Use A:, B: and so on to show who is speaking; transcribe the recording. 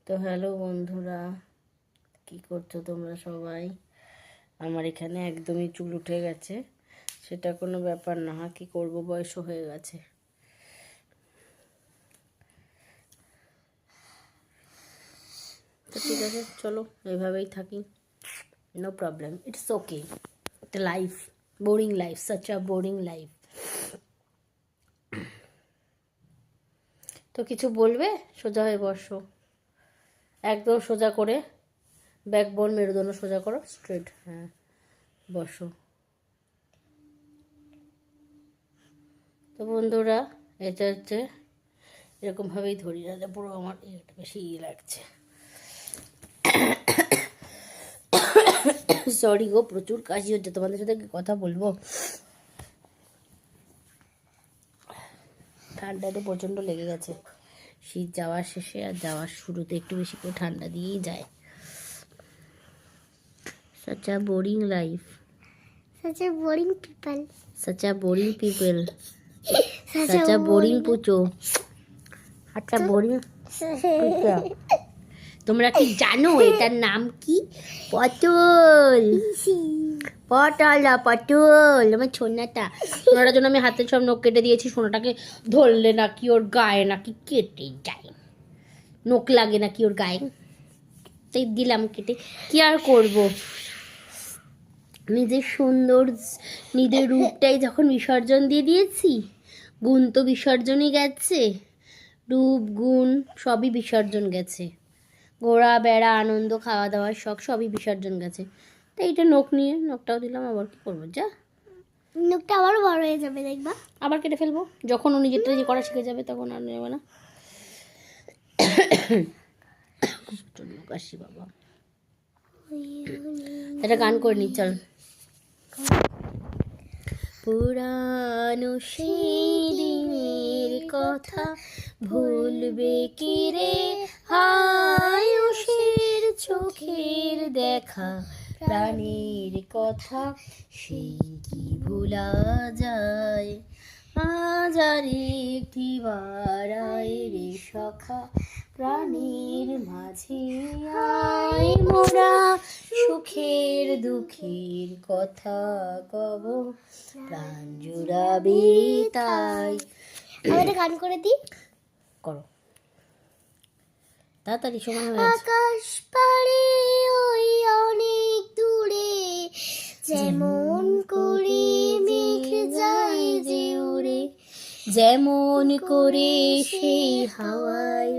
A: তো হ্যালো বন্ধুরা, কি করছো তোমরা সবাই? আমার এখানে একদমই চুল উঠে গেছে, সেটা কোনো ব্যাপার না, কি করব, বয়সও হয়ে গেছে। তো ঠিক আছে, চলো এভাবেই থাকি, নো প্রবলেম, ইটস ওকে। একটা life, boring life, such a boring life. তো কিছু বলবে? সোজা হয়ে বসো, একদম সোজা করে, ব্যাকবোন মেরুদণ্ড সোজা করো, স্ট্রেট, হ্যাঁ বসো। তো বন্ধুরা, এটা হচ্ছে এরকমভাবেই ধরি, নাহলে পুরো আমার এটা বেশি লাগছে। সরি গো, প্রচুর কাশি হচ্ছে, তোমাদের সাথে কথা বলবো। ঠান্ডাতে প্রচণ্ড লেগে গেছে, শীত যাওয়ার শেষে আর যাওয়ার শুরুতে একটু বেশি করে ঠান্ডা দিয়েই যায়। such a boring life,
B: Such a boring people.
A: such a boring people, such a boring পুচো, একটা বোরিং। তোমরা কি জানো এটার নাম কি? পটল, পটল না পটল, আমার সোনাটা। সোনাটার জন্য আমি হাতের সব নখ কেটে দিয়েছি। সোনাটাকে ধরলে নাকি ওর গায়ে নাকি কেটে যায়, নখ লাগে নাকি ওর গায়ে, তাই দিলাম কেটে। কি আর করব, নিজের সুন্দর নিজের রূপটাই যখন বিসর্জন দিয়ে দিয়েছি, গুণ তো বিসর্জনই গেছে, রূপ গুণ সবই বিসর্জন গেছে, ঘোরা বেড়া আনন্দ খাওয়া দাওয়ার শখ সবই বিসর্জন গেছে। তো এইটা নখ নিয়ে, নখটাও দিলাম, আবার কি করবো, যা
B: নখটা আবারও বড় হয়ে যাবে, দেখবা।
A: আবার কেটে ফেলবো, যখন ও নিজেরটা যে করা শিখে যাবে তখন আর নেবে না। কাশি বাবা, একটা গান করে নি, চল। পুরানো সেই দিনের কথা ভুলবে কি রে, আয়ুষের চোখের দেখা, প্রাণের কথা সেই কি ভোলা যায়। আজ আর একটি বারায় রে সখা, প্রাণের মাঝে আয় মোরা, সুখের দুঃখের কথা কব, প্রাণ জুড়াবে তাই।
B: আমাদের গান করে দিই,
A: করো তাড়াতাড়ি, সময় হয়ে গেছে।
B: আকাশ পাড়ে ওই অনেক দূরে, যেমন করে মেঘ যায় যে উড়ে,
A: যেমন করে সেই হাওয়ায়